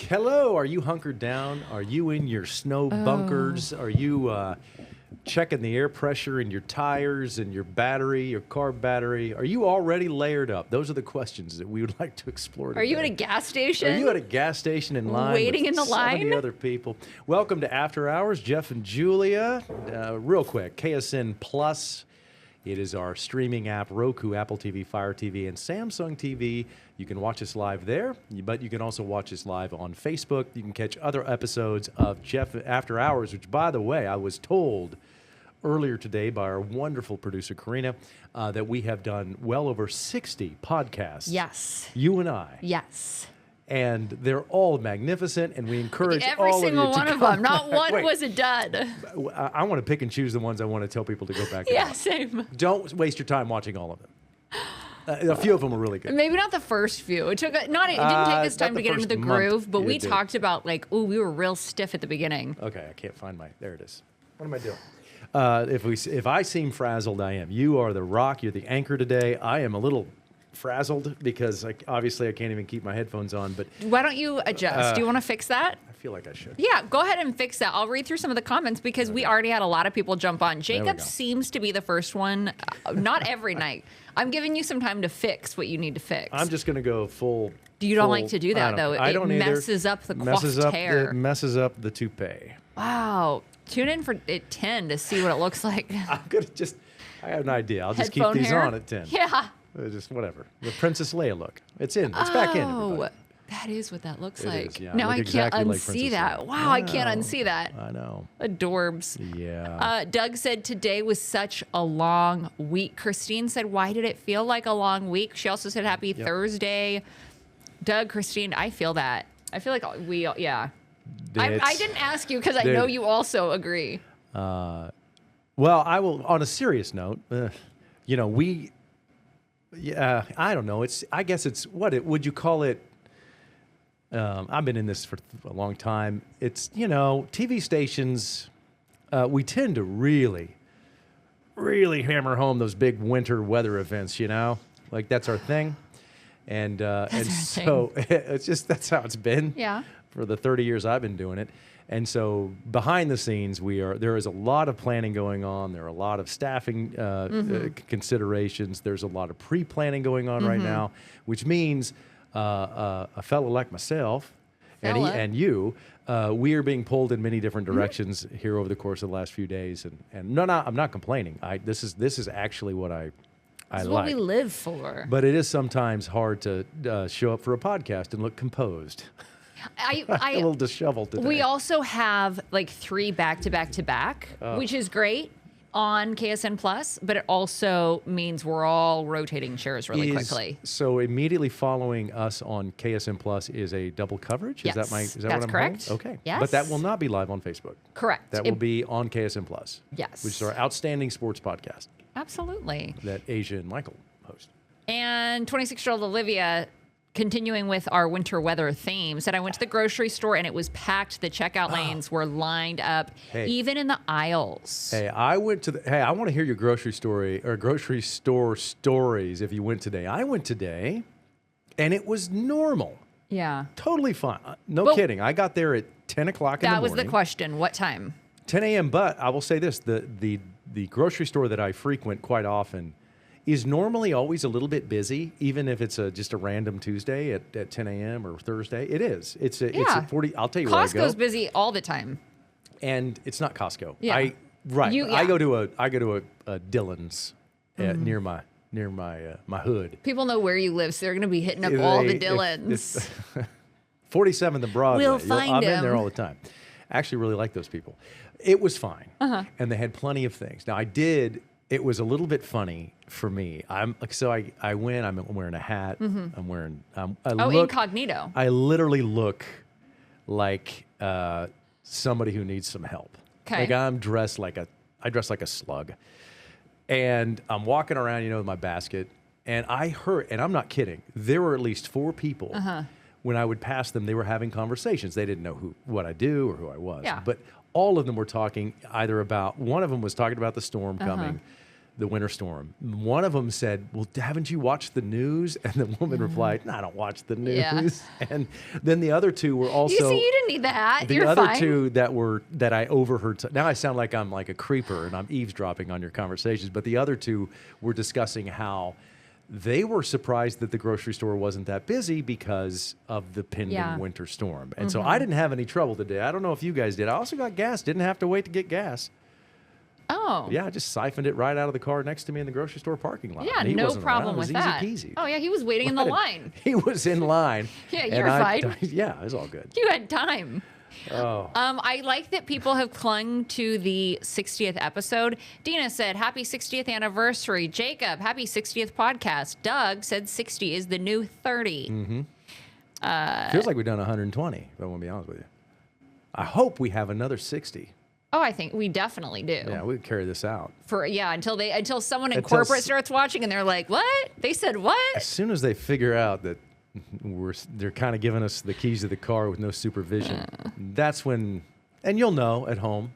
Hello, are you hunkered down? Are you in your snow bunkers? Are you checking the air pressure in your tires and your battery, your car battery? Are you already layered up? Those are the questions that we would like to explore today. Are you at a gas station? Are you at a gas station in line waiting with in the 70 line? other people? Welcome to After Hours, Jeff and Julia. Real quick, KSN Plus. It is our streaming app, Roku, Apple TV, Fire TV, and Samsung TV. You can watch us live there, but you can also watch us live on Facebook. You can catch other episodes of Jeff After Hours, which, by the way, I was told earlier today by our wonderful producer, Karina, that we have done well over 60 podcasts. Yes. You and I. Yes. And they're all magnificent, and we encourage Every all of you single to one of come them. Not back. one Wait, was a dud. I want to pick and choose the ones I want to tell people to go back and Yeah, watch. same. Don't waste your time watching all of them. A few of them were really good. Maybe not the first few. It didn't take us time to get into the groove, but we talked about we were real stiff at the beginning. Okay, I can't find there it is. What am I doing? If I seem frazzled, I am. You are the rock. You're the anchor today. I am a little frazzled because obviously I can't even keep my headphones on. But why don't you adjust? Do you want to fix that? I feel like I should. Yeah, go ahead and fix that. I'll read through some of the comments because we already had a lot of people jump on. Jacob seems to be the first one. Not every night. I'm giving you some time to fix what you need to fix. I'm just going to go full. You don't like to do that, though. I don't either. Messes up the coiffed hair. It messes up the toupee. Wow. Tune in at 10 to see what it looks like. I'm going to I have an idea. I'll just Headphone keep these hair? on at 10. Yeah. Just whatever. The Princess Leia look. It's in. It's back in, everybody. That is what that looks It like. is, yeah. Now I I look can't exactly like unsee Princess that. Leia. Wow, I can't unsee that. I know. Adorbs. Yeah. Doug said today was such a long week. Christine said, why did it feel like a long week? She also said happy Thursday. Doug, Christine, I feel that. I feel like I didn't ask you because I know you also agree. Well, I will, on a serious note, I don't know. I guess it's, would you call it? I've been in this for a long time. It's, TV stations, we tend to really, really hammer home those big winter weather events, like that's our thing. And so it's just, that's how it's been for the 30 years I've been doing it. And so behind the scenes, there is a lot of planning going on. There are a lot of staffing considerations. There's a lot of pre-planning going on right now, which means a fellow like myself and you, we are being pulled in many different directions here over the course of the last few days. And no, I'm not complaining. This is actually what I like. What we live for. But it is sometimes hard to show up for a podcast and look composed. I a little disheveled today. We also have 3 back-to-back-to-back, which is great on KSN Plus, but it also means we're all rotating chairs really quickly. So immediately following us on KSN Plus is a double coverage? Yes, is that that's what I'm correct. hearing? Okay. Yes. But that will not be live on Facebook. Correct. That will be on KSN Plus. Yes. Which is our outstanding sports podcast. Absolutely. That Asia and Michael host. And 26-year-old Olivia, continuing with our winter weather theme, said, I went to the grocery store and it was packed. The checkout lanes were lined up, even in the aisles. Hey, I want to hear your grocery store stories if you went today. I went today and it was normal. Yeah. Totally fine. No kidding. I got there at 10 o'clock in the morning. That was the question. What time? 10 a.m. But I will say this, the grocery store that I frequent quite often is normally always a little bit busy, even if it's just a random Tuesday at 10 a.m. or Thursday. It is. It's a 40. I'll tell you where I go. Costco's busy all the time. And it's not Costco. Yeah. I go to a Dillon's near my hood. People know where you live, so they're going to be hitting up all the Dillons. 47th and Broadway. We'll find I'm in them. there all the time. I actually really like those people. It was fine. And they had plenty of things. Now, it was a little bit funny for me. I went, I'm wearing a hat. I'm wearing, incognito. I literally look like somebody who needs some help. Okay. Like I dress like a slug. And I'm walking around, with my basket. And I heard, and I'm not kidding, there were at least 4 people. When I would pass them, they were having conversations. They didn't know what I do or who I was. Yeah. But all of them were talking either about, one of them was talking about the storm coming. the winter storm. One of them said, well, haven't you watched the news? And the woman replied, no, I don't watch the news. Yeah. And then the other two were also... You see, you didn't need that. The You're other fine. two that I overheard... Now I sound like I'm like a creeper and I'm eavesdropping on your conversations. But the other two were discussing how they were surprised that the grocery store wasn't that busy because of the pending winter storm. And so I didn't have any trouble today. I don't know if you guys did. I also got gas. Didn't have to wait to get gas. Oh. Yeah, I just siphoned it right out of the car next to me in the grocery store parking lot. Yeah, And he no wasn't problem around. with It was that. easy peasy. Oh, yeah, he was waiting in the line. He was in line. Yeah, and you're fine. Yeah, it was all good. You had time. Oh. I like that people have clung to the 60th episode. Dina said, happy 60th anniversary. Jacob, happy 60th podcast. Doug said 60 is the new 30. Mm-hmm. Feels like we've done 120, if I want to be honest with you. I hope we have another 60. Oh, I think we definitely do. Yeah, we could carry this out. Until someone in corporate starts watching and they're like, what? They said what? As soon as they figure out that they're kind of giving us the keys to the car with no supervision, that's when, and you'll know at home.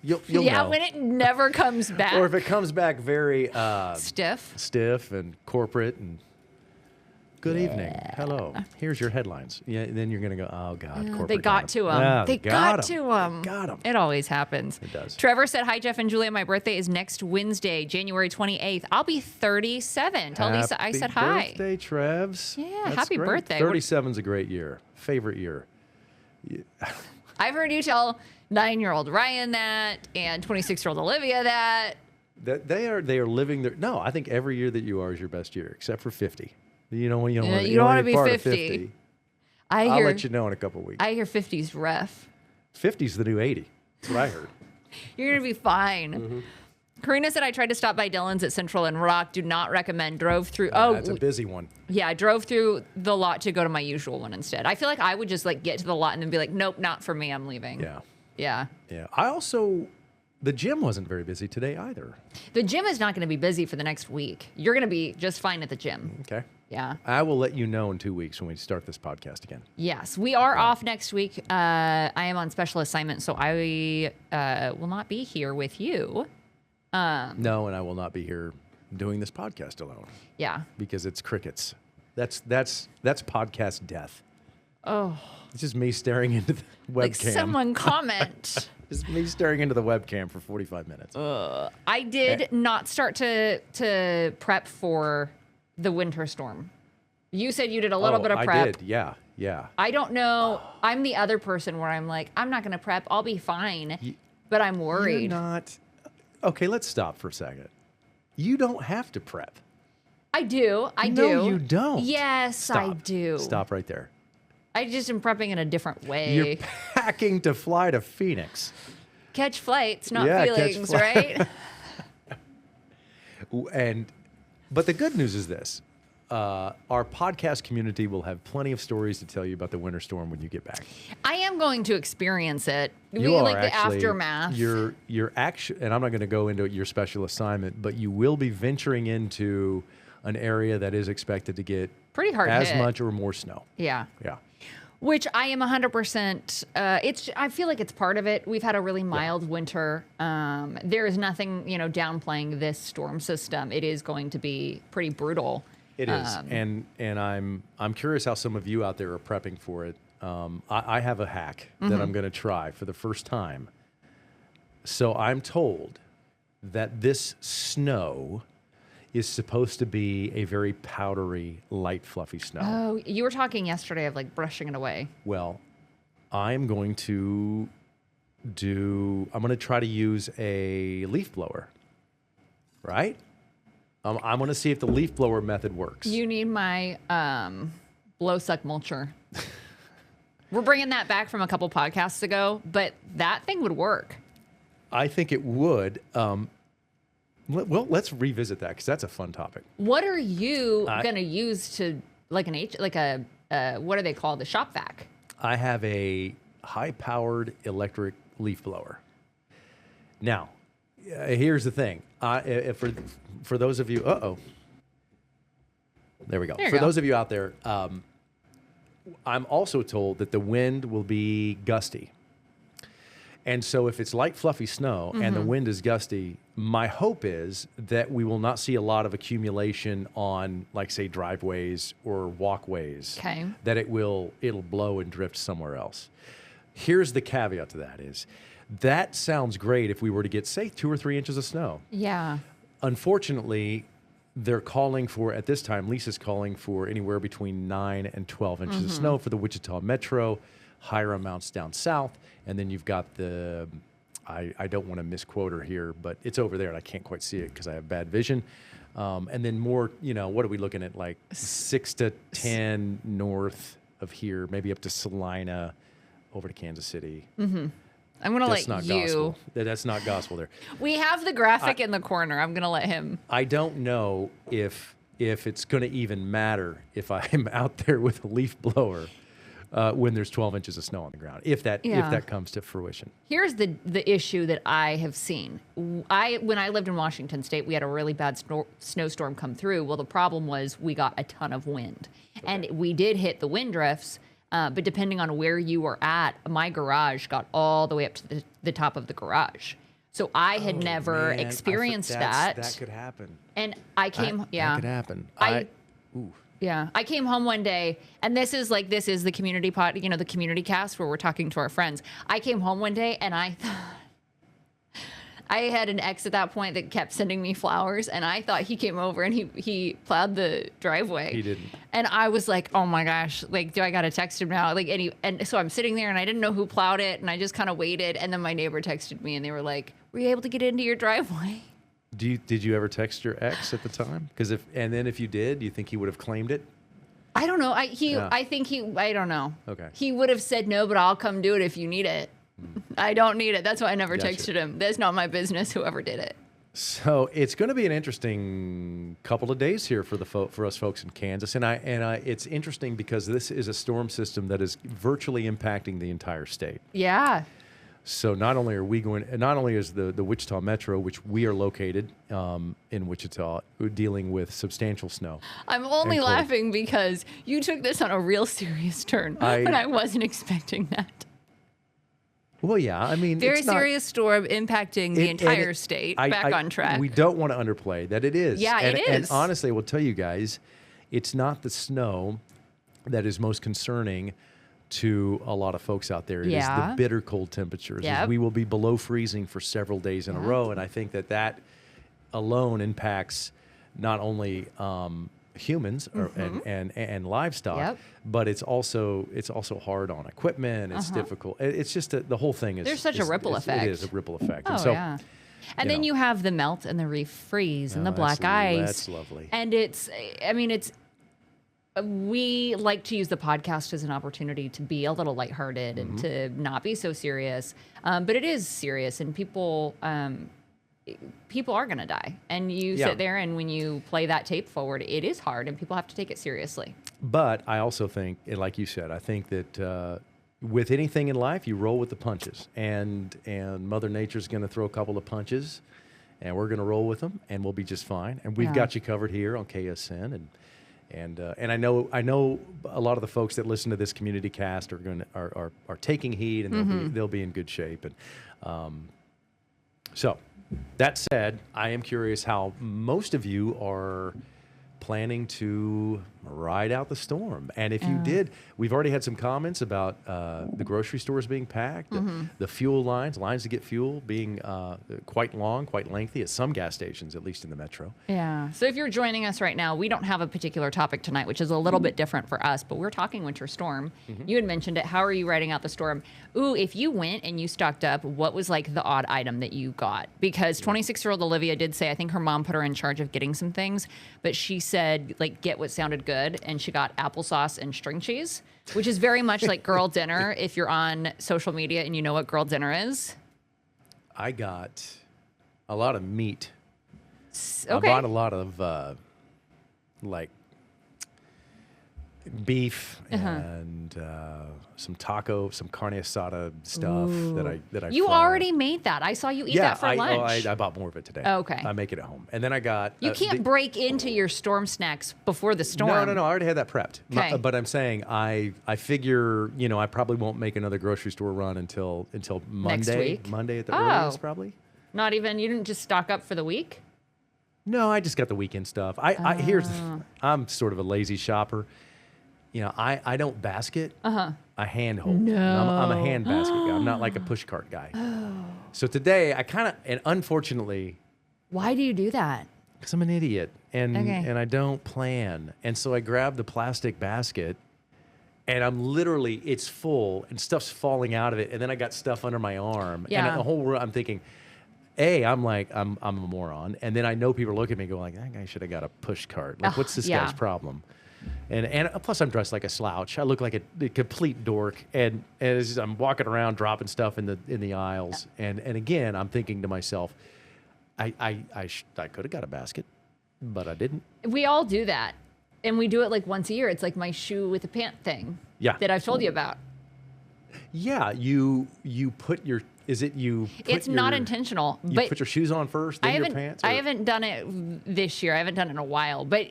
you'll know. When it never comes back. Or if it comes back very stiff and corporate and good evening, hello, here's your headlines. Yeah, and then you're gonna go, oh God, corporate. They got to him. Yeah, They got to him. Got him. It always happens. It does. Trevor said, hi, Jeff and Julia. My birthday is next Wednesday, January 28th. I'll be 37. Tell Lisa I said hi. Happy birthday, Trevs. Yeah, That's happy great. birthday. 37's a great year. Favorite year. I've heard you tell 9-year-old Ryan that and 26-year-old Olivia that. That they are living their. No, I think every year that you are is your best year, except for 50. You don't want to be part 50. Of 50. I'll I'll let you know in a couple of weeks. I hear 50's rough. 50's the new 80. That's what I heard. You're going to be fine. Mm-hmm. Karina said, I tried to stop by Dylan's at Central and Rock. Do not recommend. Drove through. That's a busy one. Yeah, I drove through the lot to go to my usual one instead. I feel like I would just like get to the lot and then be like, nope, not for me. I'm leaving. Yeah. Yeah. Yeah. The gym wasn't very busy today either. The gym is not going to be busy for the next week. You're going to be just fine at the gym. Okay. Yeah. I will let you know in 2 weeks when we start this podcast again. Yes. We are off next week. I am on special assignment, so I will not be here with you. No, and I will not be here doing this podcast alone. Yeah. Because it's crickets. That's podcast death. Oh. It's just me staring into the webcam. Like someone comment. It's me staring into the webcam for 45 minutes. I did not start to prep for the winter storm. You said you did a little bit of prep. I did, yeah. I don't know. I'm the other person where I'm like, I'm not going to prep. I'll be fine. But I'm worried. You're not. Okay, let's stop for a second. You don't have to prep. I do. I do. No, you don't. Yes, I do. Stop right there. I just am prepping in a different way. You're packing to fly to Phoenix. Catch flights, not Yeah, feelings, right? But the good news is this. Our podcast community will have plenty of stories to tell you about the winter storm when you get back. I am going to experience it. You are like the actually, aftermath. You're actually, and I'm not going to go into your special assignment, but you will be venturing into an area that is expected to get pretty hard as hit. much or more snow. Yeah. Yeah. Which I am 100%. I feel like it's part of it. We've had a really mild winter. There is nothing, downplaying this storm system. It is going to be pretty brutal. It is, and I'm curious how some of you out there are prepping for it. I have a hack that I'm going to try for the first time. So I'm told that this snow is supposed to be a very powdery, light, fluffy snow. Oh, you were talking yesterday of like brushing it away. Well, I'm going to try to use a leaf blower, right? I'm going to see if the leaf blower method works. You need my blow suck mulcher. We're bringing that back from a couple podcasts ago, but that thing would work. I think it would. Well, let's revisit that because that's a fun topic. What are you going to use to what are they called? The shop vac? I have a high-powered electric leaf blower. Now, here's the thing. For those of you, there we go. For those of you out there, I'm also told that the wind will be gusty. And so if it's light, fluffy snow and the wind is gusty, my hope is that we will not see a lot of accumulation on, like, say, driveways or walkways. Okay. That it'll blow and drift somewhere else. Here's the caveat to that is that sounds great if we were to get, say, 2 or 3 inches of snow. Yeah. Unfortunately, they're calling for, at this time, Lisa's calling for anywhere between 9 and 12 inches of snow for the Wichita Metro, higher amounts down south. And then you've got the, I don't want to misquote her here, but it's over there and I can't quite see it because I have bad vision. And then more, what are we looking at? Like 6 to 10 north of here, maybe up to Salina, over to Kansas City. I'm going to let you. Gospel. That's not gospel there. We have the graphic in the corner. I'm going to let him. I don't know if it's going to even matter if I'm out there with a leaf blower when there's 12 inches of snow on the ground, if that comes to fruition. Here's the issue that I have seen. When I lived in Washington State, we had a really bad snowstorm come through. Well, the problem was we got a ton of wind. Okay. And we did hit the wind drifts, but depending on where you were at, my garage got all the way up to the top of the garage. So I had never experienced that. That could happen. And I came, That could happen. Yeah. I came home one day, and this is the community the community cast where we're talking to our friends. I came home one day, and I had an ex at that point that kept sending me flowers, and I thought he came over and he plowed the driveway. He didn't. And I was like, oh my gosh, like, do I got to text him now? Like, and so I'm sitting there, and I didn't know who plowed it, and I just kind of waited, and then my neighbor texted me, and they were like, were you able to get into your driveway? Did you ever text your ex at the time? Then if you did, do you think he would have claimed it? I don't know. I don't know. Okay. He would have said no, but I'll come do it if you need it. I don't need it. That's why I never texted him. That's not my business, whoever did it. So it's going to be an interesting couple of days here for us folks in Kansas, and it's interesting because this is a storm system that is virtually impacting the entire state. Yeah. So not only is the Wichita Metro, which we are located in Wichita, dealing with substantial snow. I'm only laughing because you took this on a real serious turn, but I wasn't expecting that. Well, yeah, I mean, very serious storm impacting the entire state. Back on track. We don't want to underplay that it is. Yeah, it is. And honestly, I will tell you guys, it's not the snow that is most concerning to a lot of folks out there. It is the bitter cold temperatures. Yep. We will be below freezing for several days in a row, and I think that alone impacts not only humans and livestock, but it's also hard on equipment. It's difficult. It's just the whole thing is. There's such a ripple effect. It is a ripple effect. Oh, and so, yeah. And then you have the melt and the refreeze and the black ice. That's lovely. And we like to use the podcast as an opportunity to be a little lighthearted and to not be so serious. But it is serious, and people are going to die. And you sit there, and when you play that tape forward, it is hard, and people have to take it seriously. But I also think, like you said, I think that with anything in life, you roll with the punches. And Mother Nature's going to throw a couple of punches, and we're going to roll with them, and we'll be just fine. And we've got you covered here on KSN, and I know a lot of the folks that listen to this community cast are taking heed, and they'll be in good shape. And so that said, I am curious how most of you are planning to ride out the storm. And if you did, we've already had some comments about the grocery stores being packed, the fuel lines to get fuel being quite long, quite lengthy at some gas stations, at least in the metro. Yeah. So if you're joining us right now, we don't have a particular topic tonight, which is a little bit different for us, but we're talking winter storm. You had mentioned it. How are you riding out the storm? Ooh, if you went and you stocked up, what was like the odd item that you got? Because 26-year-old Olivia did say, I think her mom put her in charge of getting some things, but she said, like, get what sounded good. And she got applesauce and string cheese, which is very much like girl dinner if you're on social media and you know what girl dinner is. I got a lot of meat. Okay. I bought a lot of beef and some carne asada stuff that I You fry. already made that. I saw you eat that for lunch. I bought more of it today. Oh, okay. I make it at home. And then I got... You can't break into your storm snacks before the storm. No. I already had that prepped. Okay. But I'm saying I figure, I probably won't make another grocery store run until Monday. Next week? Monday at the earliest, probably. Not even... You didn't just stock up for the week? No, I just got the weekend stuff. I'm sort of a lazy shopper. I don't basket. I hand hold. No. I'm a hand basket guy. I'm not like a push cart guy. So today I and unfortunately, Why do you do that? because I'm an idiot and Okay. and I don't plan. And so I grab the plastic basket and it's full and stuff's falling out of it. And then I got stuff under my arm. Yeah. And the whole I'm thinking, I'm a moron. And then I know people look at me and go like, that guy should have got a push cart. Like, what's this guy's problem? And plus I'm dressed like a slouch. I look like a complete dork. And as I'm walking around dropping stuff in the aisles. And again, I'm thinking to myself, I could have got a basket, but I didn't. We all do that. And we do it like once a year. It's like my shoe with a pant thing. Yeah. That I've told you about. Yeah, you put your It's not intentional. You but put your shoes on first, then your pants? I haven't done it this year. I haven't done it in a while. But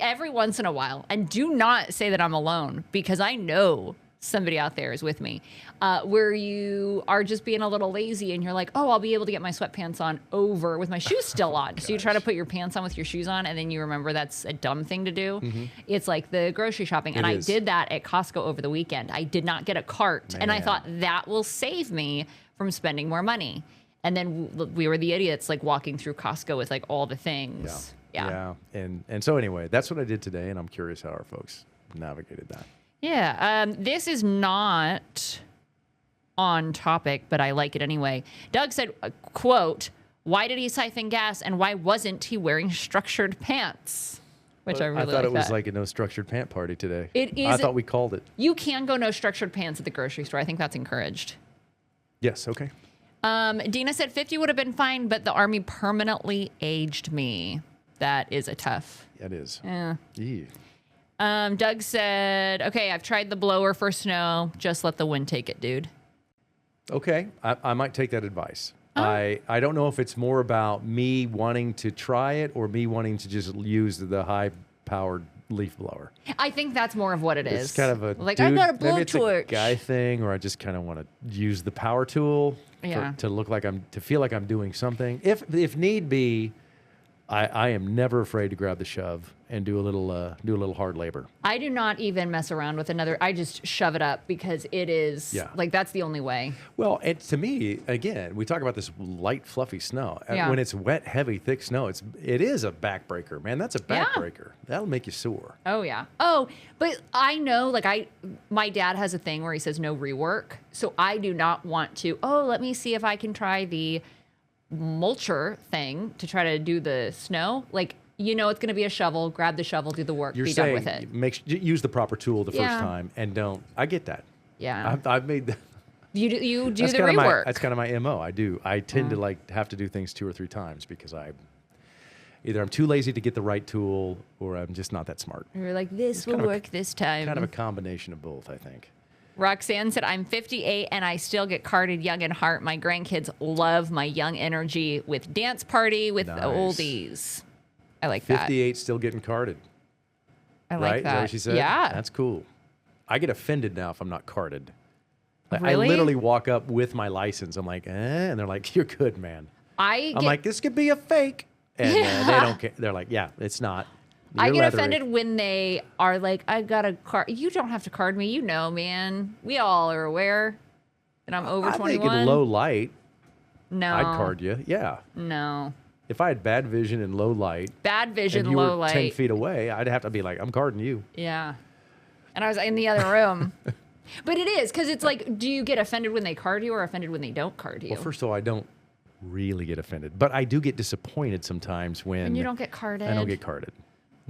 every once in a while, and do not say that I'm alone because I know somebody out there is with me, where you are just being a little lazy and you're like, oh, I'll be able to get my sweatpants on over with my shoes still on. So you try to put your pants on with your shoes on and then you remember that's a dumb thing to do. Mm-hmm. It's like the grocery shopping. And I did that at Costco over the weekend. I did not get a cart. Man. And I thought that will save me from spending more money. And then we were the idiots like walking through Costco with like all the things. Yeah. And so anyway, that's what I did today. And I'm curious how our folks navigated that. Yeah, this is not on topic, but I like it anyway. Doug said, quote, why did he siphon gas and why wasn't he wearing structured pants? Which I really like. I thought it was like a no structured pant party today. It is. I thought we called it. You can go no structured pants at the grocery store. I think that's encouraged. Yes, okay. Dina said 50 would have been fine, but the Army permanently aged me. That is a tough. It is. Yeah. Yeah. Doug said, okay, I've tried the blower for snow. Just let the wind take it, dude. Okay. I might take that advice. I don't know if it's more about me wanting to try it or me wanting to just use the high-powered leaf blower. I think that's more of what it is. It's kind of a like, I got a maybe it's blowtorch. a guy thing, or I just kind of want to use the power tool to look like to feel like I'm doing something. If need be, I am never afraid to grab the shove and do a little hard labor. I do not even mess around with another. I just shove it up because it is like that's the only way. Well, and to me, again, we talk about this light, fluffy snow. Yeah. When it's wet, heavy, thick snow, it is a backbreaker, man. That's a backbreaker. That'll make you sore. Oh yeah. Oh, but I know, like my dad has a thing where he says no rework, so I do not want to. Oh, let me see if I can try the mulcher thing to try to do the snow. Like, it's going to be a shovel. Grab the shovel, do the work, be done with it. Use the proper tool the first time, and don't. I get that. Yeah. I've made that. You do the rework. That's kind of my MO. I do. I tend to have to do things 2 or 3 times because either I'm too lazy to get the right tool or I'm just not that smart. You're like, this will work this time. Kind of a combination of both, I think. Roxanne said, I'm 58 and I still get carded young in heart. My grandkids love my young energy with dance party with the oldies. I like 58 still getting carded. I like that. Is that what she said? Yeah. That's cool. I get offended now if I'm not carded. Really? I literally walk up with my license. I'm like, and they're like, you're good, man. I'm like, this could be a fake. And they don't care. They're like, yeah, it's not. I get offended when they are like, I got a card. You don't have to card me. You know, man. We all are aware that I'm over 21. I think in low light, no, I'd card you. Yeah. No. If I had bad vision and low light, and you low were light, 10 feet away, I'd have to be like, I'm carding you. Yeah. And I was in the other room. But it is, because it's like, do you get offended when they card you or offended when they don't card you? Well, first of all, I don't really get offended, but I do get disappointed sometimes when you don't get carded. I don't get carded.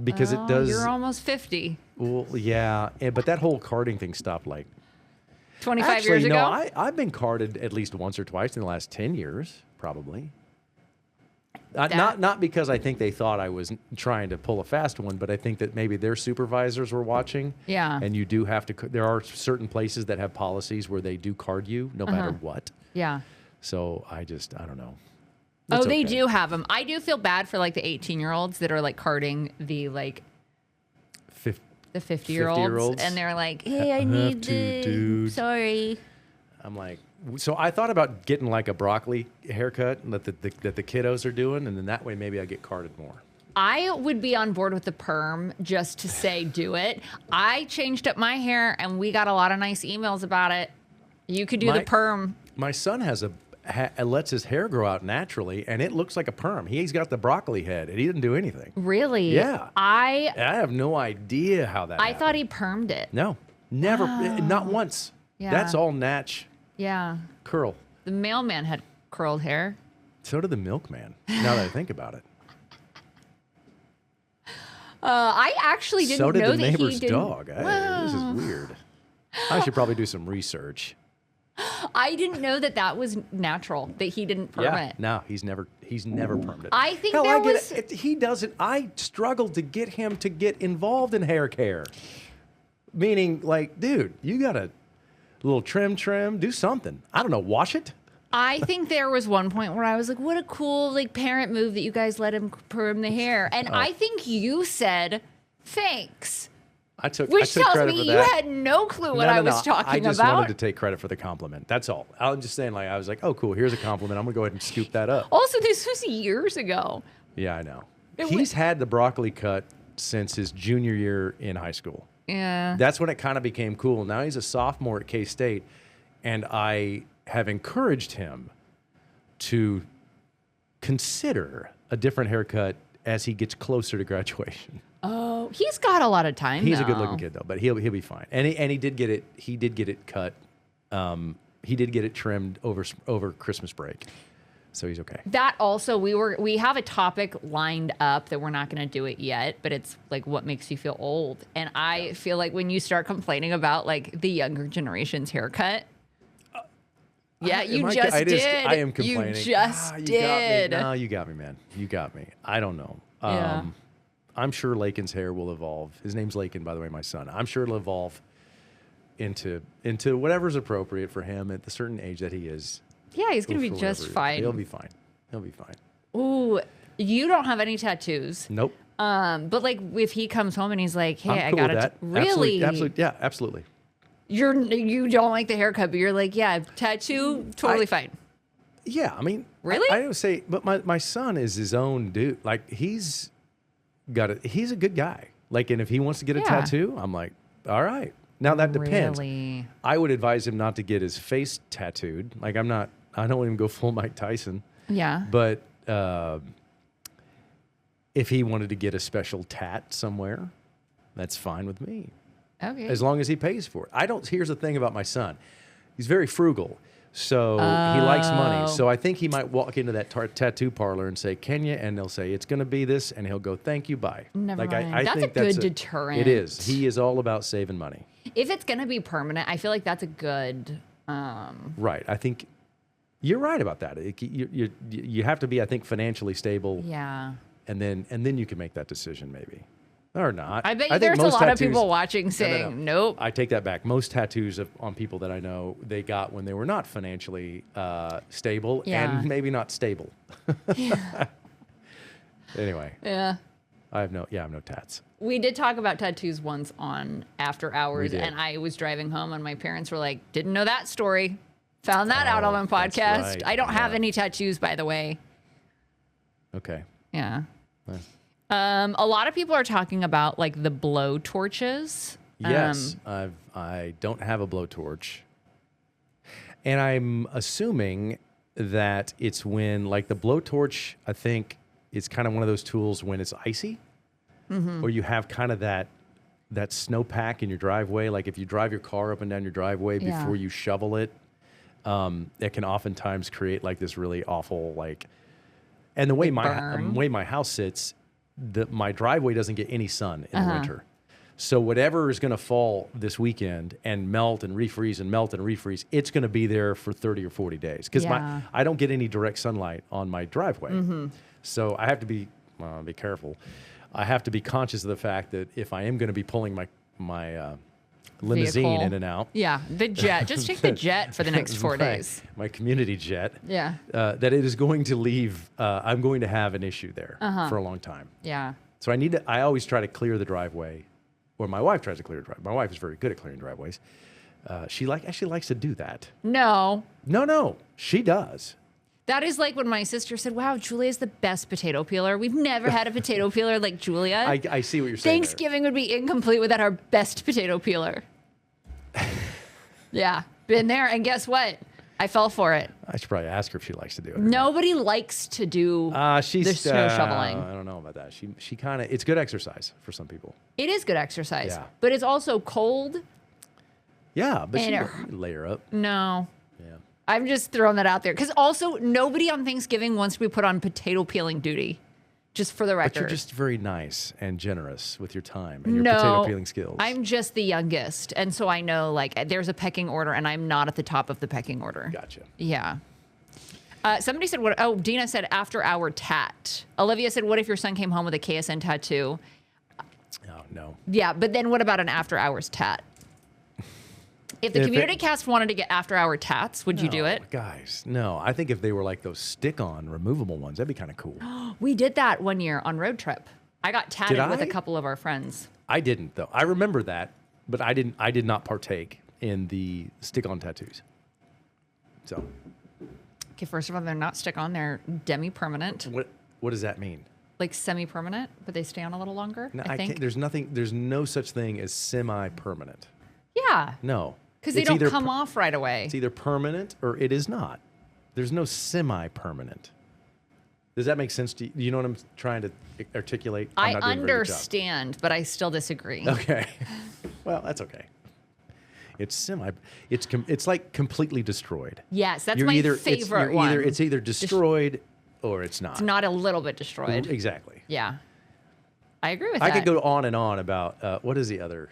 Because it does. You're almost 50. Well, yeah, but that whole carding thing stopped like 25 years ago. I've been carded at least once or twice in the last 10 years, probably. Not because I think they thought I was trying to pull a fast one, but I think that maybe their supervisors were watching. Yeah. And you do have to. There are certain places that have policies where they do card you no matter what. Yeah. So I don't know. Oh, they do have them. I do feel bad for like the 18-year-olds that are like carding the like the 50-year-olds, and they're like, "Hey, I need the dude. Sorry." I'm like, so I thought about getting like a broccoli haircut that the kiddos are doing, and then that way maybe I get carded more. I would be on board with the perm just to say do it. I changed up my hair, and we got a lot of nice emails about it. You could do the perm. My son lets his hair grow out naturally, and it looks like a perm. He's got the broccoli head, and he didn't do anything. Really? Yeah. I have no idea how that happened. thought he permed it. No, never, not once. Yeah. That's all natch. Yeah. Curl. The mailman had curled hair. So did the milkman, now that I think about it. I actually didn't know that he So did the neighbor's dog. Wow. This is weird. I should probably do some research. I didn't know that was natural, that he didn't perm it. No, he's never permed it. I think he doesn't. I struggled to get him to get involved in hair care. Meaning, like, dude, you got a little trim, do something. I don't know, wash it. I think there was one point where I was like, what a cool like parent move that you guys let him perm the hair. And I think you said, thanks. Which tells me you had no clue what I was talking about. I just wanted to take credit for the compliment. That's all. I'm just saying, like, I was like, oh, cool, here's a compliment. I'm going to go ahead and scoop that up. Also, this was years ago. Yeah, I know. He's had the broccoli cut since his junior year in high school. Yeah. That's when it kind of became cool. Now he's a sophomore at K-State, and I have encouraged him to consider a different haircut as he gets closer to graduation. Oh, he's got a lot of time. He's a good-looking kid though, but he'll be fine. And he did get it. He did get it cut. He did get it trimmed over Christmas break, so he's okay. That also, we have a topic lined up that we're not going to do it yet, but it's like what makes you feel old. And I feel like when you start complaining about like the younger generation's haircut. Yeah, you just did. I am complaining. You just did. No, you got me, man. You got me. I don't know. Yeah. I'm sure Lakin's hair will evolve. His name's Lakin, by the way, my son. I'm sure it'll evolve into whatever's appropriate for him at the certain age that he is. Yeah, he's going to be just fine. He'll be fine. He'll be fine. Ooh, you don't have any tattoos. Nope. But like if he comes home and he's like, "Hey, I'm cool I got that. Really? Absolutely. Yeah, absolutely. You don't like the haircut, but you're like, yeah, tattoo, totally fine. Yeah, I mean, really? I don't say, but my son is his own dude. Like he's a good guy. Like, and if he wants to get a tattoo, I'm like, all right. Now that depends. Really? I would advise him not to get his face tattooed. Like I don't want him to go full Mike Tyson. Yeah. But if he wanted to get a special tat somewhere, that's fine with me. Okay. As long as he pays for it. Here's the thing about my son. He's very frugal. So he likes money. So I think he might walk into that tattoo parlor and say, Kenya, and they'll say, it's going to be this. And he'll go, thank you, bye. Never mind. I that's think a good deterrent. It is. He is all about saving money. If it's going to be permanent, I feel like that's a good... Right. I think you're right about that. You have to be, I think, financially stable. Yeah. And then you can make that decision maybe. Or not. I bet there's a lot of people watching saying, nope. I take that back. Most tattoos on people that I know, they got when they were not financially stable and maybe not stable. Yeah. Anyway. Yeah. I have no tats. We did talk about tattoos once on After Hours, and I was driving home, and my parents were like, didn't know that story. Found that out on a podcast. Right. I don't have any tattoos, by the way. Okay. Yeah. A lot of people are talking about like the blow torches. Yes, I don't have a blowtorch, and I'm assuming that it's when like the blowtorch. I think it's kind of one of those tools when it's icy, or you have kind of that snowpack in your driveway. Like if you drive your car up and down your driveway before you shovel it, it can oftentimes create like this really awful like. And the way my house sits. My driveway doesn't get any sun in the winter. So whatever is going to fall this weekend and melt and refreeze and melt and refreeze, it's going to be there for 30 or 40 days. Because I don't get any direct sunlight on my driveway. So I have to be careful. I have to be conscious of the fact that if I am going to be pulling my limousine Vehicle. in and out. Yeah, the jet. Just take the jet for the next 4 days. My community jet. Yeah. That it is going to leave. I'm going to have an issue there for a long time. Yeah. So I always try to clear the driveway, or my wife tries to clear the driveway. My wife is very good at clearing driveways. She actually likes to do that. No. No, she does. That is like when my sister said, wow, Julia's the best potato peeler. We've never had a potato peeler like Julia. I see what you're saying. Thanksgiving would be incomplete without our best potato peeler. Yeah, been there. And guess what? I fell for it. I should probably ask her if she likes to do it. Nobody likes to do the snow shoveling. I don't know about that. She kind of, it's good exercise for some people. It is good exercise, Yeah. but it's also cold. Yeah, but And she lay her up. No. Yeah. I'm just throwing that out there. Because also, nobody on Thanksgiving wants to be put on potato peeling duty, just for the record. But you're just very nice and generous with your time and your potato peeling skills. I'm just the youngest. And so I know, like, there's a pecking order, and I'm not at the top of the pecking order. Gotcha. Yeah. Somebody said, "What?" Oh, Dina said, after hour tat. Olivia said, what if your son came home with a KSN tattoo? Oh, no. Yeah, but then what about an after hours tat? If the community cast wanted to get after hour tats, would you do it? Guys, no. I think if they were like those stick-on removable ones, that'd be kind of cool. We did that one year on road trip. I got tatted with a couple of our friends. I didn't, though. I remember that, but I did not partake in the stick-on tattoos. So. Okay, first of all, they're not stick on, they're demi-permanent. What does that mean? Like semi-permanent, but they stay on a little longer, No, I think. There's no such thing as semi-permanent. Yeah. No. Because they don't come off right away. It's either permanent or it is not. There's no semi-permanent. Does that make sense to you? You know what I'm trying to articulate? I understand, but I still disagree. Okay. Well, that's okay. It's like completely destroyed. Yes, that's my favorite one. It's either destroyed or it's not. It's not a little bit destroyed. Exactly. Yeah. I agree with that. I could go on and on about what is the other.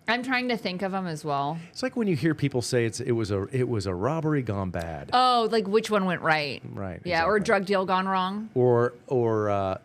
I'm trying to think of them as well. It's like when you hear people say it was a robbery gone bad. Oh, like which one went right? Right. Yeah, exactly. or a drug deal gone wrong. Or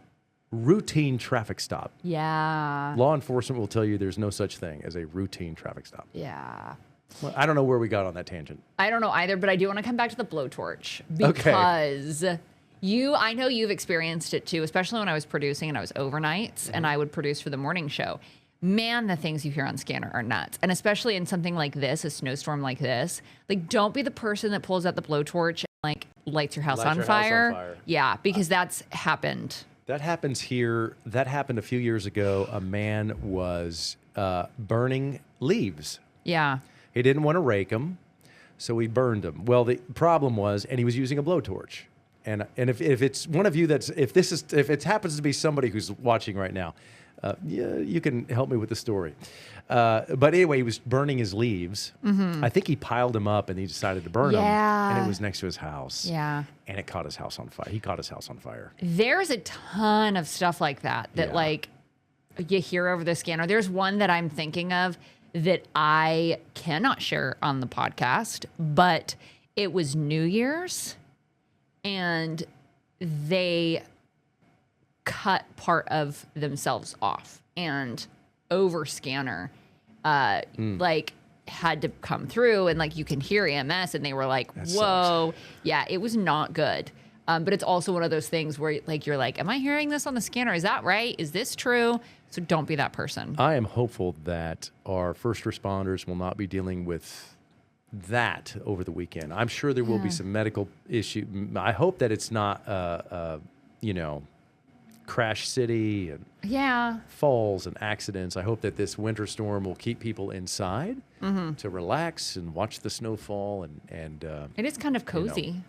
routine traffic stop. Yeah. Law enforcement will tell you there's no such thing as a routine traffic stop. Yeah. Well, I don't know where we got on that tangent. I don't know either, but I do want to come back to the blowtorch because I know you've experienced it too, especially when I was producing and I was overnights and I would produce for the morning show. Man, the things you hear on Scanner are nuts. And especially in something like this, a snowstorm like this, like don't be the person that pulls out the blowtorch and like lights your house on fire. Yeah, because that's happened. That happens here. That happened a few years ago. A man was burning leaves. Yeah. He didn't want to rake them, so he burned them. Well, the problem was, and he was using a blowtorch. And if it's one of you if it happens to be somebody who's watching right now, yeah, you can help me with the story. But anyway, he was burning his leaves. Mm-hmm. I think he piled them up and he decided to burn them. And it was next to his house. Yeah. And it caught his house on fire. He caught his house on fire. There's a ton of stuff like that like you hear over the scanner. There's one that I'm thinking of that I cannot share on the podcast, but it was New Year's and they cut part of themselves off and over scanner like had to come through and like you can hear EMS and they were like, that whoa. Sucks. Yeah, it was not good. But it's also one of those things where like you're like, am I hearing this on the scanner? Is that right? Is this true? So don't be that person. I am hopeful that our first responders will not be dealing with that over the weekend. I'm sure there will be some medical issue. I hope that it's not Crash City and falls and accidents. I hope that this winter storm will keep people inside to relax and watch the snowfall and it is kind of cozy.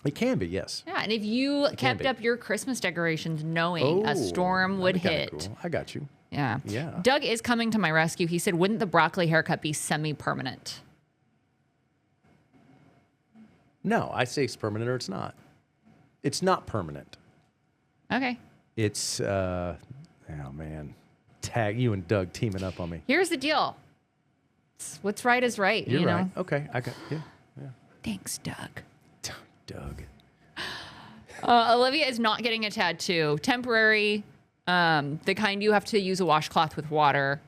It can be, yes. Yeah, and if you kept up your Christmas decorations knowing a storm would hit. Cool. I got you. Yeah. Yeah. Doug is coming to my rescue. He said, wouldn't the broccoli haircut be semi-permanent? No, I say it's permanent or it's not. It's not permanent. Okay. It's, you and Doug teaming up on me. Here's the deal. What's right is right. You're you know? right. Okay, yeah. Thanks, Doug. Doug. Olivia is not getting a tattoo. Temporary, the kind you have to use a washcloth with water.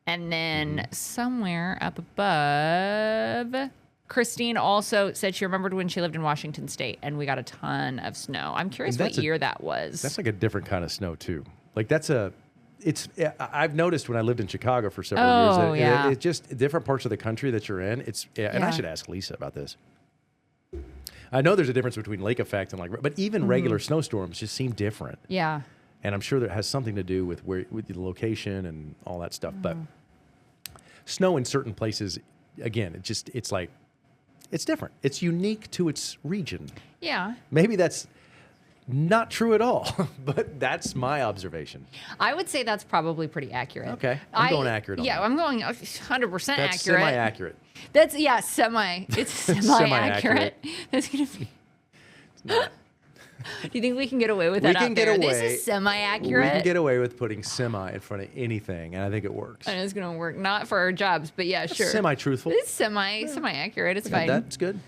And then somewhere up above, Christine also said she remembered when she lived in Washington State and we got a ton of snow. I'm curious what year that was. That's like a different kind of snow too. Like I've noticed when I lived in Chicago for several years that yeah. it's just different parts of the country that you're in. And I should ask Lisa about this. I know there's a difference between lake effect and but even regular snowstorms just seem different. Yeah. And I'm sure that has something to do with with the location and all that stuff. But snow in certain places, again, it's different. It's unique to its region. Yeah. Maybe that's not true at all, but that's my observation. I would say that's probably pretty accurate. Okay. I'm going accurate on Yeah, that. I'm going 100% That's accurate. semi-accurate. That's, semi. It's semi-accurate. That's going to be... It's not. Do you think we can get away with that out there? This is semi-accurate. We can get away with putting semi in front of anything, and I think it works. And it's going to work. Not for our jobs, but yeah, sure. Semi-truthful. It's semi-accurate. It's fine. That's good.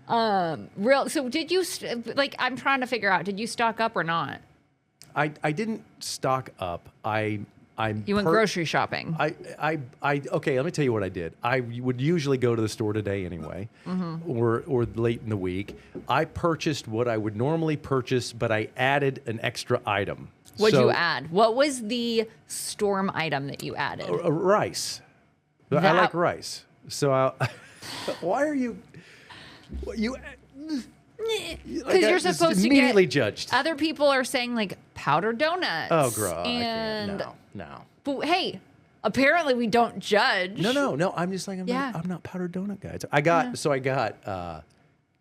So did you, I'm trying to figure out, did you stock up or not? I didn't stock up. You went grocery shopping. Okay, let me tell you what I did. I would usually go to the store today anyway, or late in the week. I purchased what I would normally purchase, but I added an extra item. What'd you add? What was the storm item that you added? Rice. I like rice. So why are you... Because you're supposed to immediately get... judged. Other people are saying powdered donuts. Oh, girl. And... No. But hey, apparently we don't judge. No. I'm just like, I'm not powdered donut guy. I got...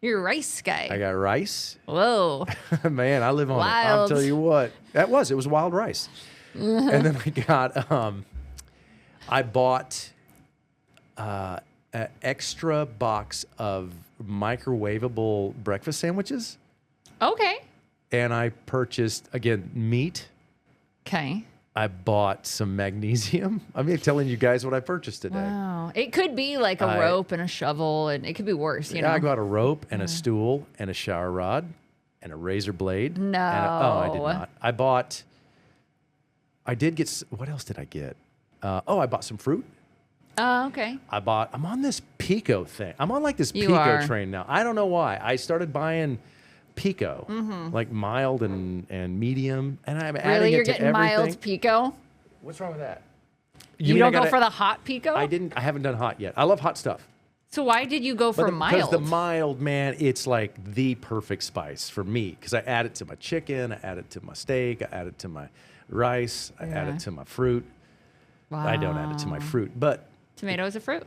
You're a rice guy. I got rice. Whoa. Man, I live on it. I'll tell you what. It was wild rice. And then I got... I bought an extra box of microwavable breakfast sandwiches. Okay. And I purchased, again, meat. Okay. I bought some magnesium. I'm telling you guys what I purchased today. Wow. It could be like a rope and a shovel, and it could be worse, you know? I got a rope and a stool and a shower rod and a razor blade. No. I did not. I did get, what else did I get? I bought some fruit. Oh, okay. I'm on this Pico thing. I'm on this Pico train now. I don't know why. I started buying Pico, like mild and medium, and I'm adding it to everything. Really, you're getting mild Pico? What's wrong with that? You don't go for the hot Pico? I haven't done hot yet. I love hot stuff. So why did you go for mild? Because the mild, man, it's like the perfect spice for me. Because I add it to my chicken, I add it to my steak, I add it to my rice, I add it to my fruit. Wow. I don't add it to my fruit, but... Tomato is a fruit.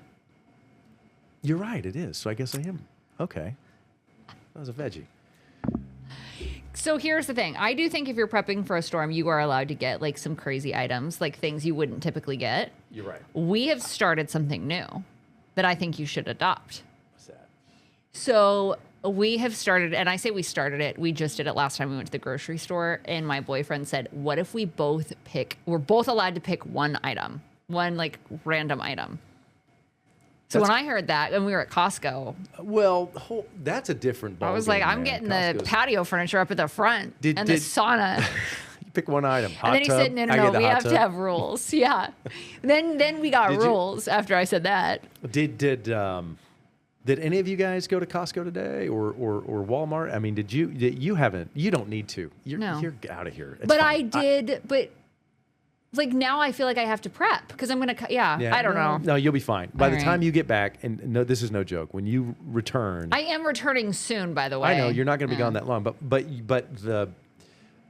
You're right, it is. So I guess I am. Okay. That was a veggie. So here's the thing. I do think if you're prepping for a storm, you are allowed to get some crazy items, things you wouldn't typically get. You're right. We have started something new that I think you should adopt. What's that? So we have started, and I say we started it. We just did it last time we went to the grocery store, and my boyfriend said, what if we're both allowed to pick one item, one random item. So when I heard that, and we were at Costco. Well, that's a different ballgame. I was like, I'm getting the patio furniture up at the front and the sauna. You pick one item. Hot and then he tub. said, no, we have to have rules. Yeah. then we got rules after I said that. Did any of you guys go to Costco today or Walmart? I mean, you haven't, you don't need to. You're out of here. It's but fine. I did, but now I feel like I have to prep because I'm going to, I don't know. No, you'll be fine. By the time you get back, and no, this is no joke, when you return. I am returning soon, by the way. I know, you're not going to be gone that long, but the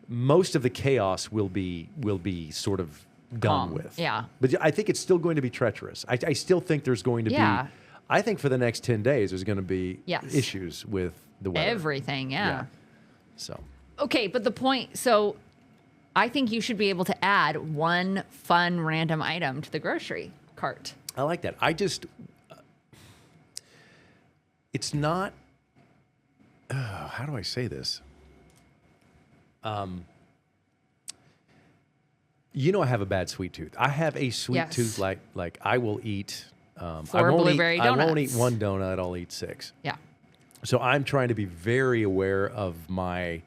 most of the chaos will be sort of done with. Yeah. But I think it's still going to be treacherous. I still think there's going to be, I think for the next 10 days, there's going to be issues with the weather. Everything, yeah. So. Okay, but the point, I think you should be able to add one fun random item to the grocery cart. I like that. It's not, how do I say this? You know, I have a bad sweet tooth. I have a sweet Yes. tooth like I will eat. I 4 won't blueberry eat, I won't eat donuts. one donut. I'll eat 6. Yeah. So I'm trying to be very aware of my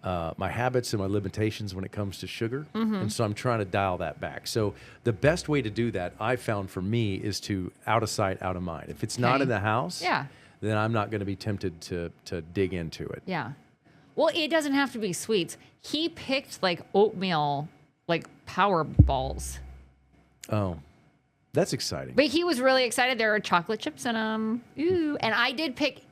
my habits and my limitations when it comes to sugar, and so I'm trying to dial that back. So the best way to do that, I found for me, is to out of sight, out of mind. If it's not Okay. in the house, Yeah. then I'm not going to be tempted to dig into it. Yeah. Well, it doesn't have to be sweets. He picked like oatmeal, like power balls. Oh, that's exciting. But he was really excited. There are chocolate chips in them. Ooh. And I did pick,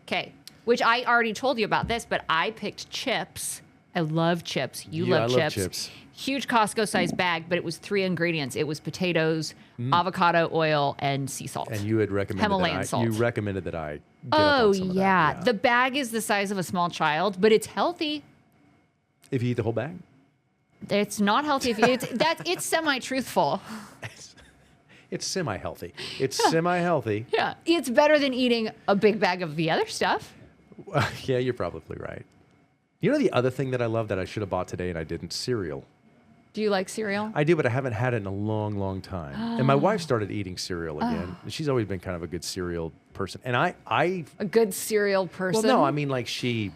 which I already told you about this, but I picked chips. I love chips. You Yeah, love I love chips. chips. Huge Costco size bag, but it was 3 ingredients. It was potatoes, avocado oil, and sea salt. And you had recommended Himalayan salt. You recommended that I get Oh, up on some of yeah. that. The bag is the size of a small child, but it's healthy. If you eat the whole bag? It's not healthy if you it's semi-truthful. It's semi-healthy. It's semi-healthy. Yeah. It's better than eating a big bag of the other stuff. Yeah, you're probably right. You know the other thing that I love that I should have bought today and I didn't? Cereal. Do you like cereal? I do, but I haven't had it in a long, long time. And my wife started eating cereal again. She's always been kind of a good cereal person. And I A good cereal person. well, no, I mean, like she,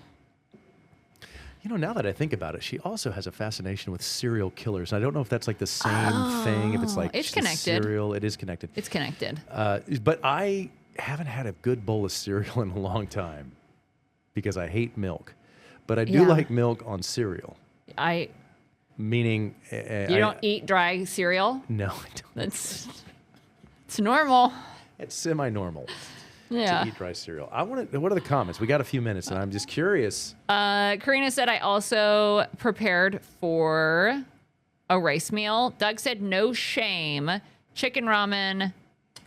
you know, now that I think about it, she also has a fascination with serial killers. I don't know if that's like the same thing, if it's like it's just connected. cereal. It is connected. It's connected. But I haven't had a good bowl of cereal in a long time because I hate milk. But I do Yeah. like milk on cereal, meaning You don't eat dry cereal? No, I don't. It's normal. It's semi-normal Yeah. to eat dry cereal. What are the comments? We got a few minutes, and I'm just curious. Karina said, I also prepared for a rice meal. Doug said, no shame. Chicken ramen.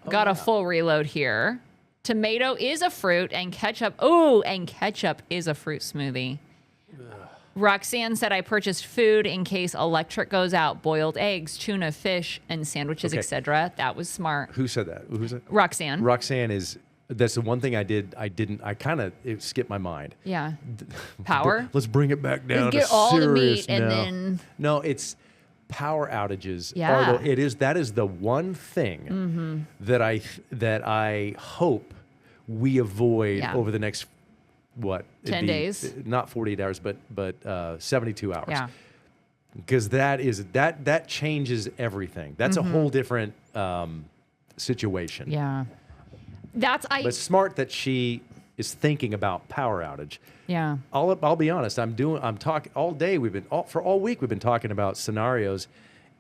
Got a full reload here. Tomato is a fruit, and ketchup. Oh, and ketchup is a fruit smoothie. Roxanne said, I purchased food in case electric goes out. Boiled eggs, tuna, fish, and sandwiches, Okay. etc. That was smart. Who said that? Who's it? Roxanne. Roxanne is. That's the one thing I did. It skipped my mind. Yeah. Power. Let's bring it back down Get to all the serious meat and now. then. No, it's power outages. Yeah. That is the one thing that I hope we avoid Yeah. over the next 10 days? Not 48 hours, but 72 hours. Yeah. Because that changes everything. That's a whole different situation. Yeah. But smart that she is thinking about power outage. Yeah. I'll be honest. I'm talking all day. For all week we've been talking about scenarios,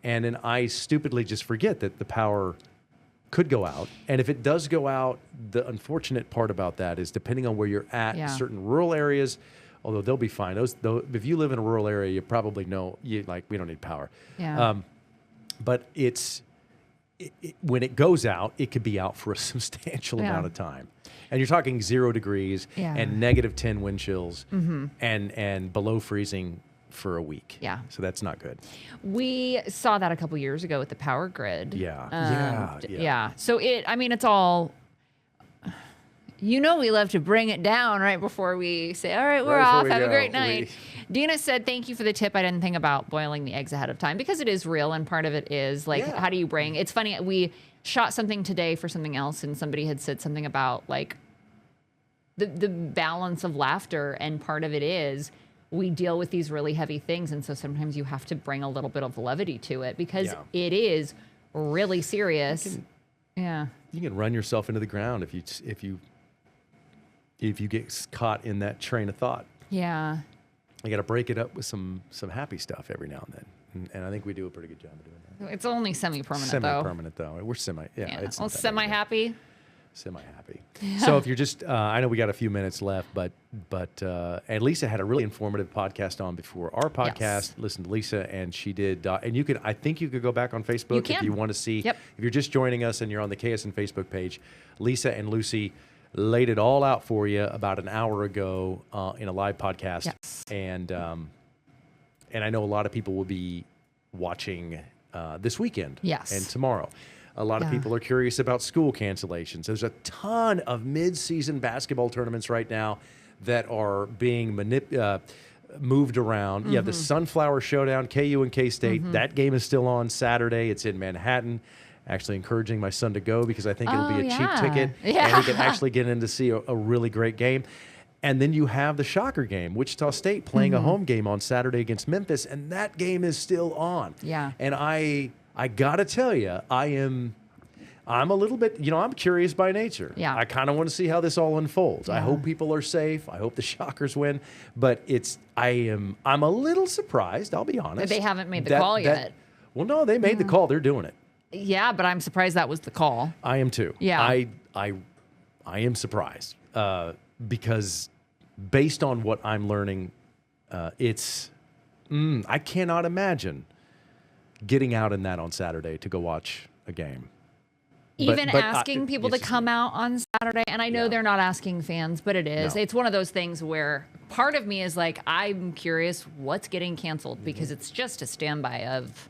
and then I stupidly just forget that the power could go out. And if it does go out, the unfortunate part about that is depending on where you're at, Yeah. certain rural areas, although they'll be fine. If you live in a rural area, you probably know we don't need power. Yeah. But when it goes out, it could be out for a substantial Yeah. amount of time. And you're talking 0 degrees Yeah. and -10 wind chills and below freezing for a week. Yeah. So that's not good. We saw that a couple years ago with the power grid. Yeah. Yeah. So it's all, we love to bring it down right before we say, all right, we're Right before off. we Have a go. great night. Dina said, thank you for the tip. I didn't think about boiling the eggs ahead of time because it is real. And part of it is like, Yeah. how do you bring, it's funny. We shot something today for something else and somebody had said something about like the balance of laughter. And part of it is we deal with these really heavy things. And so sometimes you have to bring a little bit of levity to it because Yeah. it is really serious. Yeah. You can run yourself into the ground if you get caught in that train of thought. Yeah. You got to break it up with some happy stuff every now and then. And I think we do a pretty good job of doing that. It's only semi-permanent, though. Semi-permanent, though. We're semi. Yeah. Yeah. It's Well, not that big a deal. semi-happy. Semi-happy. So if you're just, I know we got a few minutes left, but and Lisa had a really informative podcast on before our podcast. Yes. Listen to Lisa, and she did, and I think you could go back on Facebook if can. you want to see. Yep. If you're just joining us and you're on the KSN Facebook page, Lisa and Lucy laid it all out for you about an hour ago in a live podcast. Yes. And I know a lot of people will be watching this weekend. Yes. And tomorrow. A lot of Yeah. people are curious about school cancellations. There's a ton of mid-season basketball tournaments right now that are being moved around. You have the Sunflower Showdown, KU and K-State. That game is still on Saturday. It's in Manhattan. Actually encouraging my son to go because I think it'll be a cheap ticket. Yeah. And he can actually get in to see a really great game. And then you have the shocker game, Wichita State playing a home game on Saturday against Memphis, and that game is still on. Yeah. And I got to tell you, I'm a little bit, I'm curious by nature. Yeah. I kind of want to see how this all unfolds. I hope people are safe. I hope the Shockers win. But I'm a little surprised, I'll be honest. They haven't made the call yet. Well, no, they made the call. They're doing it. Yeah, but I'm surprised that was the call. I am too. Yeah. I am surprised because based on what I'm learning, I cannot imagine getting out in that on Saturday to go watch a game. Even asking people to come out on Saturday, and I know they're not asking fans, but it is. No. It's one of those things where part of me is like, I'm curious what's getting canceled because it's just a standby of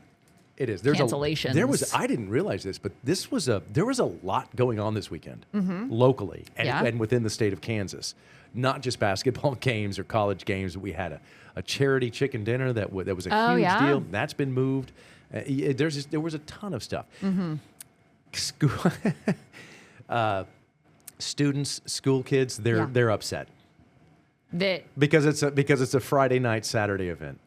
it is. Cancellations. I didn't realize this, but there was a lot going on this weekend locally and within the state of Kansas. Not just basketball games or college games. We had a charity chicken dinner that was a huge deal. That's been moved. There was a ton of stuff. School, students, school kids, they're upset because it's a Friday night, Saturday event.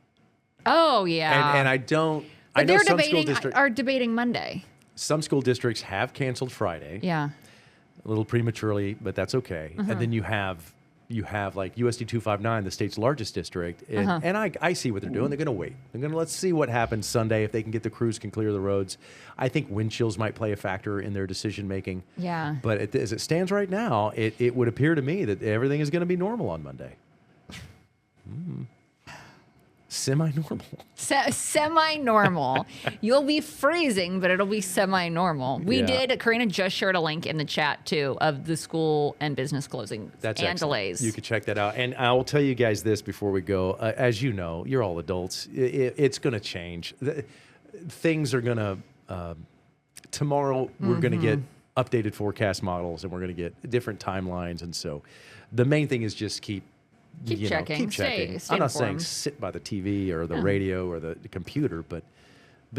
Oh yeah, and I don't. But I know they're some debating Monday. Some school districts have canceled Friday. Yeah, a little prematurely, but that's okay. And then you have like USD 259, the state's largest district, and I see what they're doing. They're going to wait. Let's see what happens Sunday if they can get the crews can clear the roads. I think wind chills might play a factor in their decision making. Yeah. But as it stands right now, it would appear to me that everything is going to be normal on Monday. Semi-normal. Semi-normal. You'll be freezing, but it'll be semi-normal. Karina just shared a link in the chat, too, of the school and business closing and delays. You can check that out. And I will tell you guys this before we go. As you know, you're all adults. It's going to change. Things are going to... tomorrow, we're going to get updated forecast models, and we're going to get different timelines. And so the main thing is just keep checking. Stay I'm not informed. saying sit by the TV or the radio or the computer, but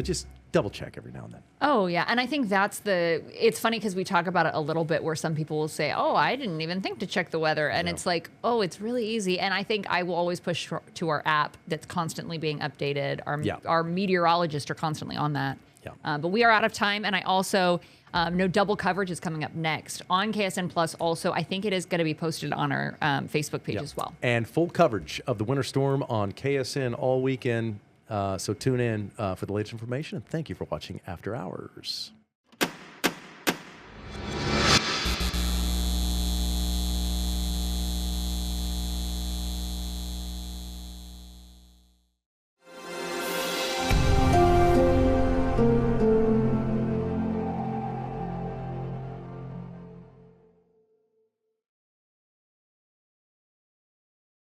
just double check every now and then. Oh yeah, and I think it's funny because we talk about it a little bit where some people will say, "Oh, I didn't even think to check the weather," and it's like, "Oh, it's really easy." And I think I will always push to our app that's constantly being updated. Our meteorologists are constantly on that. Yeah. But we are out of time, and I also know double coverage is coming up next on KSN Plus. Also, I think it is going to be posted on our Facebook page as well. And full coverage of the winter storm on KSN all weekend. So tune in for the latest information. And thank you for watching After Hours.